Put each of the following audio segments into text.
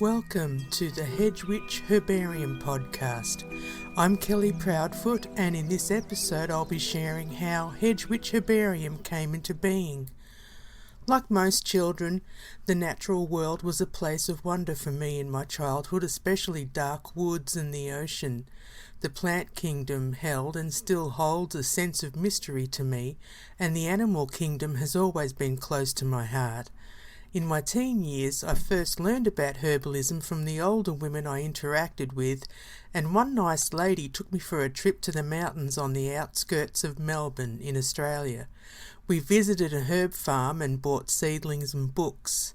Welcome to the Hedge Witch Herbarium podcast. I'm Kelly Proudfoot, and in this episode I'll be sharing how Hedge Witch Herbarium came into being. Like most children, the natural world was a place of wonder for me in my childhood, especially dark woods and the ocean. The plant kingdom held and still holds a sense of mystery to me, and the animal kingdom has always been close to my heart. In my teen years, I first learned about herbalism from the older women I interacted with, and one nice lady took me for a trip to the mountains on the outskirts of Melbourne in Australia. We visited a herb farm and bought seedlings and books,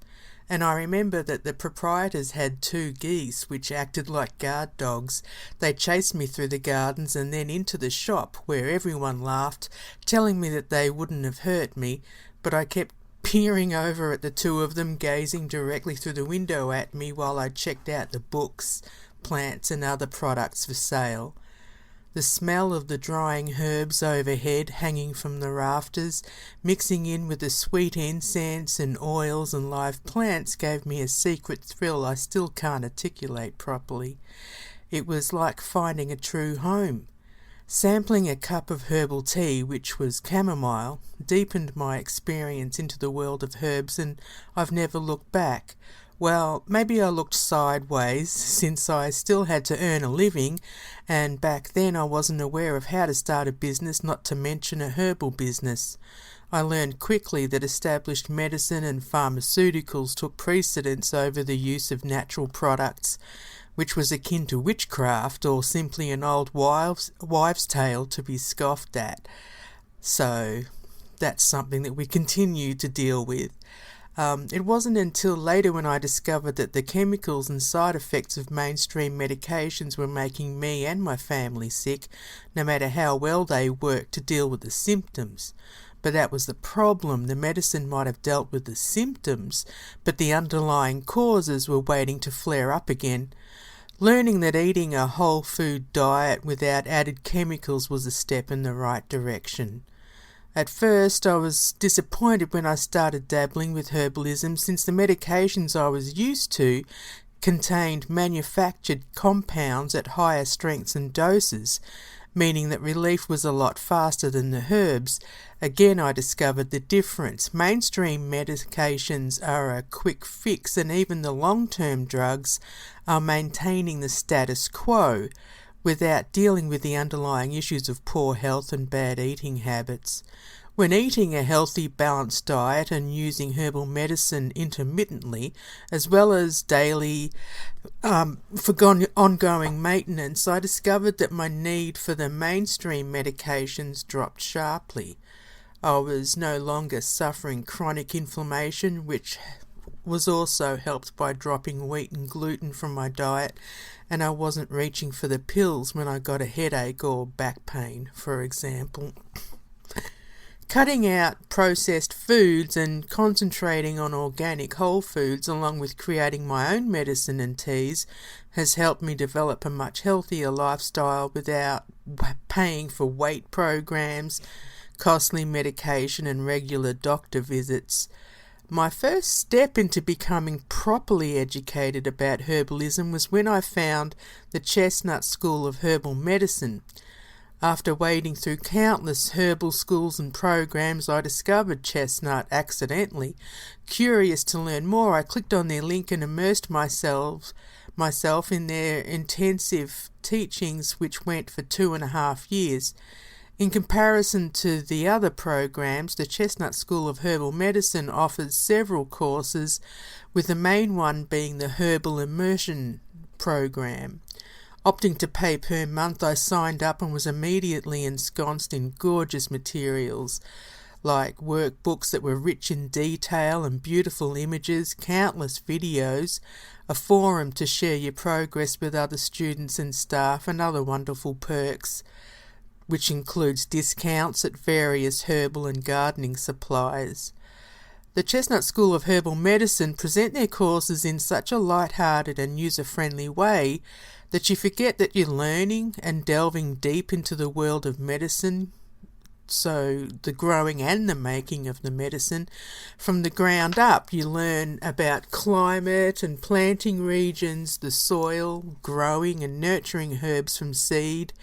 and I remember that the proprietors had 2 geese which acted like guard dogs. They chased me through the gardens and then into the shop, where everyone laughed, telling me that they wouldn't have hurt me, but I kept peering over at the 2 of them, gazing directly through the window at me while I checked out the books, plants and other products for sale. The smell of the drying herbs overhead, hanging from the rafters, mixing in with the sweet incense and oils and live plants, gave me a secret thrill I still can't articulate properly. It was like finding a true home. Sampling a cup of herbal tea, which was chamomile, deepened my experience into the world of herbs, and I've never looked back. Well, maybe I looked sideways, since I still had to earn a living, and back then I wasn't aware of how to start a business, not to mention a herbal business. I learned quickly that established medicine and pharmaceuticals took precedence over the use of natural products, which was akin to witchcraft or simply an old wives' tale to be scoffed at. So that's something that we continue to deal with. It wasn't until later when I discovered that the chemicals and side effects of mainstream medications were making me and my family sick, no matter how well they worked to deal with the symptoms. But that was the problem. The medicine might have dealt with the symptoms, but the underlying causes were waiting to flare up again. Learning that eating a whole food diet without added chemicals was a step in the right direction. At first, I was disappointed when I started dabbling with herbalism, since the medications I was used to contained manufactured compounds at higher strengths and doses, meaning that relief was a lot faster than the herbs. Again, I discovered the difference. Mainstream medications are a quick fix, and even the long-term drugs are maintaining the status quo without dealing with the underlying issues of poor health and bad eating habits. When eating a healthy, balanced diet and using herbal medicine intermittently, as well as daily for ongoing maintenance, I discovered that my need for the mainstream medications dropped sharply. I was no longer suffering chronic inflammation, which was also helped by dropping wheat and gluten from my diet, and I wasn't reaching for the pills when I got a headache or back pain, for example. Cutting out processed foods and concentrating on organic whole foods, along with creating my own medicine and teas, has helped me develop a much healthier lifestyle without paying for weight programs, costly medication and regular doctor visits. My first step into becoming properly educated about herbalism was when I found the Chestnut School of Herbal Medicine. After wading through countless herbal schools and programs, I discovered Chestnut accidentally. Curious to learn more, I clicked on their link and immersed myself in their intensive teachings, which went for 2.5 years. In comparison to the other programs, the Chestnut School of Herbal Medicine offers several courses, with the main one being the Herbal Immersion program. Opting to pay per month, I signed up and was immediately ensconced in gorgeous materials, like workbooks that were rich in detail and beautiful images, countless videos, a forum to share your progress with other students and staff, and other wonderful perks, which includes discounts at various herbal and gardening supplies. The Chestnut School of Herbal Medicine present their courses in such a light-hearted and user-friendly way that you forget that you're learning and delving deep into the world of medicine, so the growing and the making of the medicine from the ground up. You learn about climate and planting regions, the soil, growing and nurturing herbs from seed,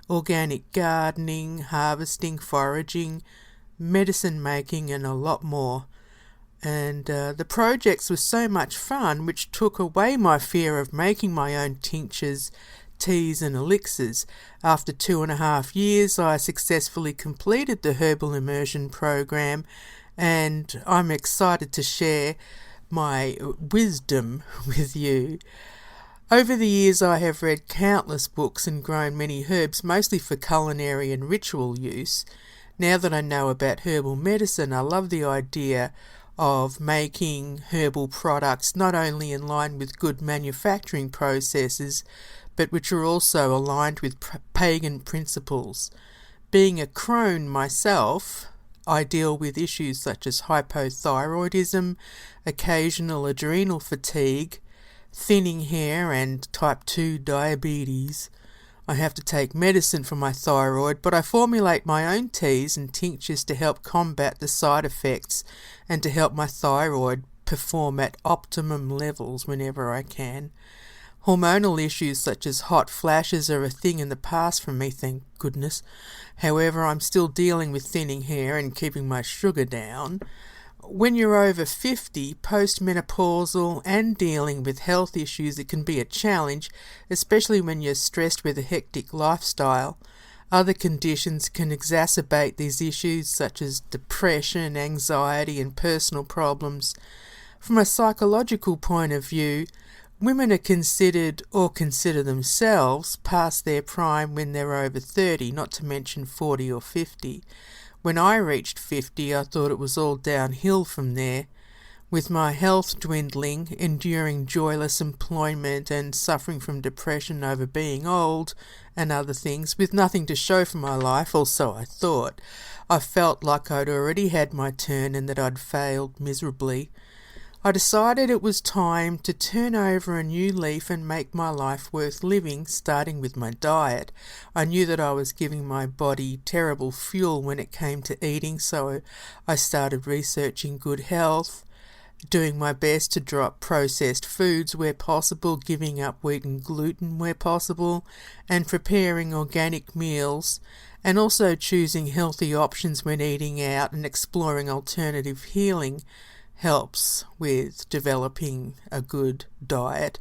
organic gardening, harvesting, foraging, medicine making, and a lot more. And the projects were so much fun, which took away my fear of making my own tinctures, teas and elixirs. After 2.5 years, I successfully completed the Herbal Immersion program, and I'm excited to share my wisdom with you. Over the years, I have read countless books and grown many herbs, mostly for culinary and ritual use. Now that I know about herbal medicine, I love the idea of making herbal products not only in line with good manufacturing processes, but which are also aligned with pagan principles. Being a crone myself, I deal with issues such as hypothyroidism, occasional adrenal fatigue, thinning hair, and type 2 diabetes. I have to take medicine for my thyroid, but I formulate my own teas and tinctures to help combat the side effects and to help my thyroid perform at optimum levels whenever I can. Hormonal issues such as hot flashes are a thing in the past for me, thank goodness. However, I'm still dealing with thinning hair and keeping my sugar down. When you're over 50, postmenopausal, and dealing with health issues, it can be a challenge, especially when you're stressed with a hectic lifestyle. Other conditions can exacerbate these issues, such as depression, anxiety, and personal problems. From a psychological point of view, women are considered, or consider themselves, past their prime when they're over 30, not to mention 40 or 50. When I reached 50, I thought it was all downhill from there. With my health dwindling, enduring joyless employment and suffering from depression over being old and other things, with nothing to show for my life, or so I thought, I felt like I'd already had my turn and that I'd failed miserably. I decided it was time to turn over a new leaf and make my life worth living, starting with my diet. I knew that I was giving my body terrible fuel when it came to eating, so I started researching good health, doing my best to drop processed foods where possible, giving up wheat and gluten where possible, and preparing organic meals, and also choosing healthy options when eating out and exploring alternative healing helps with developing a good diet.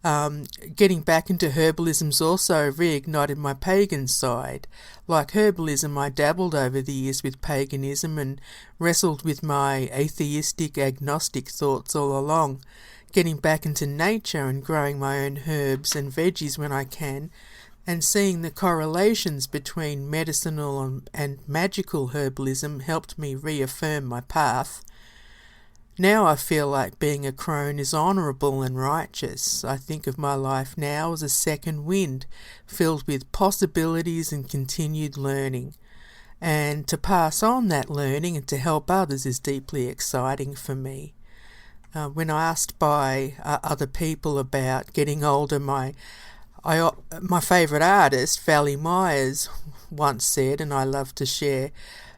Getting back into herbalism's also reignited my pagan side. Like herbalism, I dabbled over the years with paganism and wrestled with my atheistic, agnostic thoughts all along. Getting back into nature and growing my own herbs and veggies when I can, and seeing the correlations between medicinal and magical herbalism helped me reaffirm my path. Now I feel like being a crone is honourable and righteous. I think of my life now as a second wind, filled with possibilities and continued learning. And to pass on that learning and to help others is deeply exciting for me. When asked by other people about getting older, my favourite artist, Vali once said, and I love to share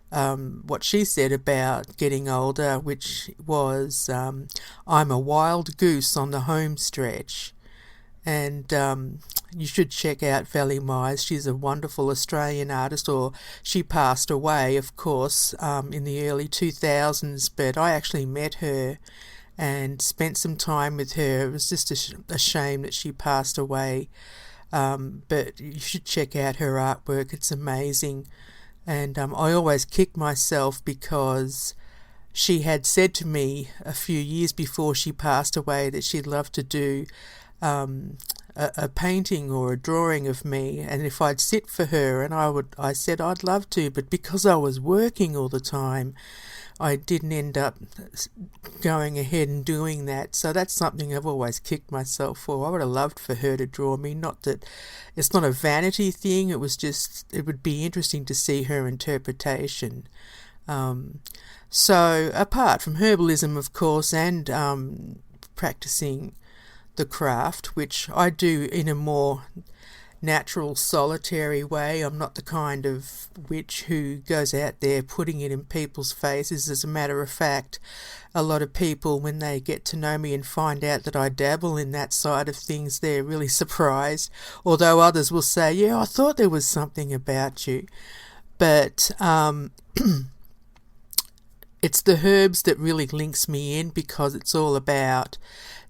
what she said about getting older, which was, I'm a wild goose on the home stretch. And you should check out Vali. She's a wonderful Australian artist, or she passed away, of course, in the early 2000s, but I actually met her and spent some time with her. It was just a shame that she passed away, but you should check out her artwork. It's amazing. And I always kick myself because she had said to me a few years before she passed away that she'd love to do a painting or a drawing of me, and if I'd sit for her, and I said I'd love to, but because I was working all the time, I didn't end up going ahead and doing that. So that's something I've always kicked myself for. I would have loved for her to draw me. Not that it's not a vanity thing. It was just, it would be interesting to see her interpretation. So apart from herbalism, of course, and practicing the craft, which I do in a more natural, solitary way. I'm not the kind of witch who goes out there putting it in people's faces. As a matter of fact, a lot of people, when they get to know me and find out that I dabble in that side of things, they're really surprised. Although others will say, yeah, I thought there was something about you. But it's the herbs that really links me in, because it's all about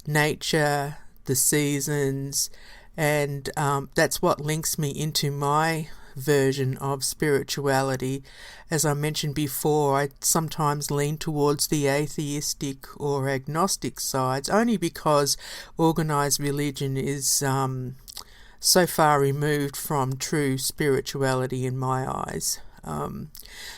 nature, the seasons, and that's what links me into my version of spirituality. As I mentioned before, I sometimes lean towards the atheistic or agnostic sides, only because organised religion is so far removed from true spirituality in my eyes.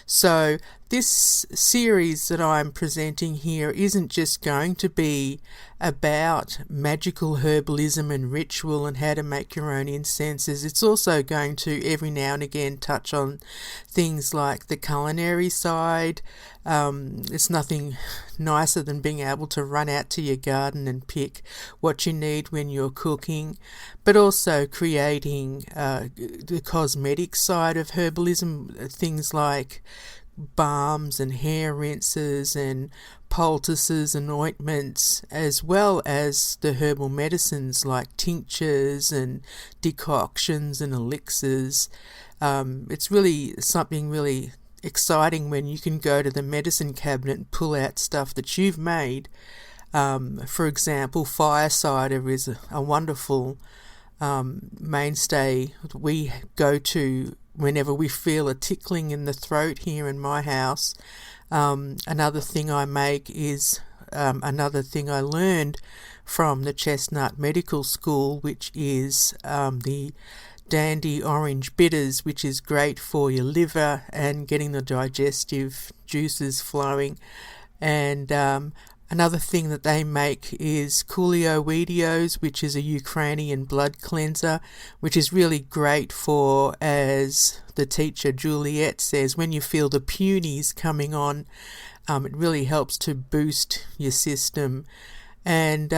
So this series that I'm presenting here isn't just going to be about magical herbalism and ritual and how to make your own incenses. It's also going to every now and again touch on things like the culinary side. It's nothing nicer than being able to run out to your garden and pick what you need when you're cooking, but also creating the cosmetic side of herbalism, things like balms and hair rinses and poultices and ointments, as well as the herbal medicines like tinctures and decoctions and elixirs. It's really something really exciting when you can go to the medicine cabinet and pull out stuff that you've made. For example, fire cider is a wonderful mainstay we go to whenever we feel a tickling in the throat here in my house. Another thing I make is another thing I learned from the Chestnut Medical School, which is the dandy orange bitters, which is great for your liver and getting the digestive juices flowing. And another thing that they make is coolio-weedios, which is a Ukrainian blood cleanser, which is really great for, as the teacher Juliet says, when you feel the punies coming on. It really helps to boost your system. And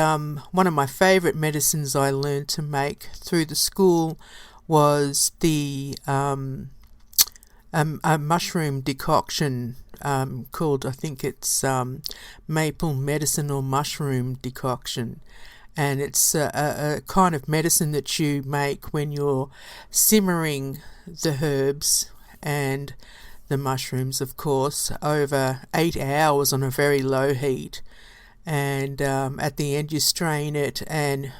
one of my favourite medicines I learned to make through the school was the a mushroom decoction called, I think it's maple medicine or mushroom decoction. And it's a kind of medicine that you make when you're simmering the herbs and the mushrooms, of course, over 8 hours on a very low heat. And at the end you strain it and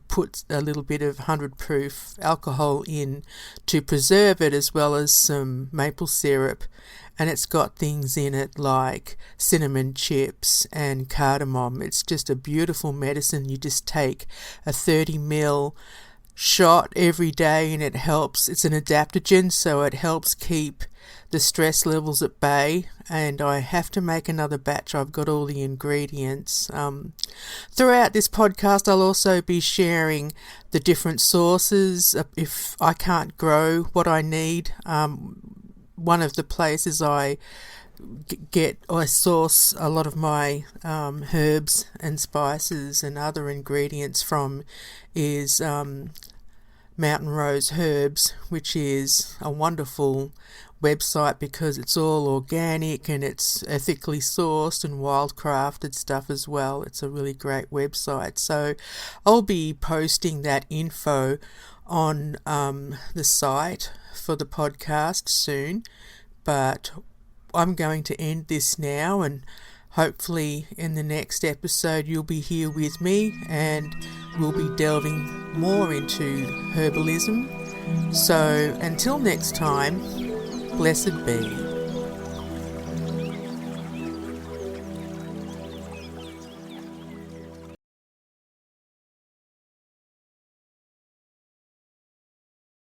put a little bit of 100 proof alcohol in to preserve it, as well as some maple syrup. And it's got things in it like cinnamon chips and cardamom. It's just a beautiful medicine. You just take a 30ml shot every day, and it helps. It's an adaptogen, so it helps keep the stress levels at bay. And I have to make another batch. I've got all the ingredients. Throughout this podcast, I'll also be sharing the different sources. If I can't grow what I need, one of the places I source a lot of my herbs and spices and other ingredients from is Mountain Rose Herbs, which is a wonderful website because it's all organic and it's ethically sourced and wildcrafted stuff as well. It's a really great website. So I'll be posting that info on the site for the podcast soon, but I'm going to end this now, and hopefully in the next episode you'll be here with me and we'll be delving more into herbalism. So until next time, blessed be.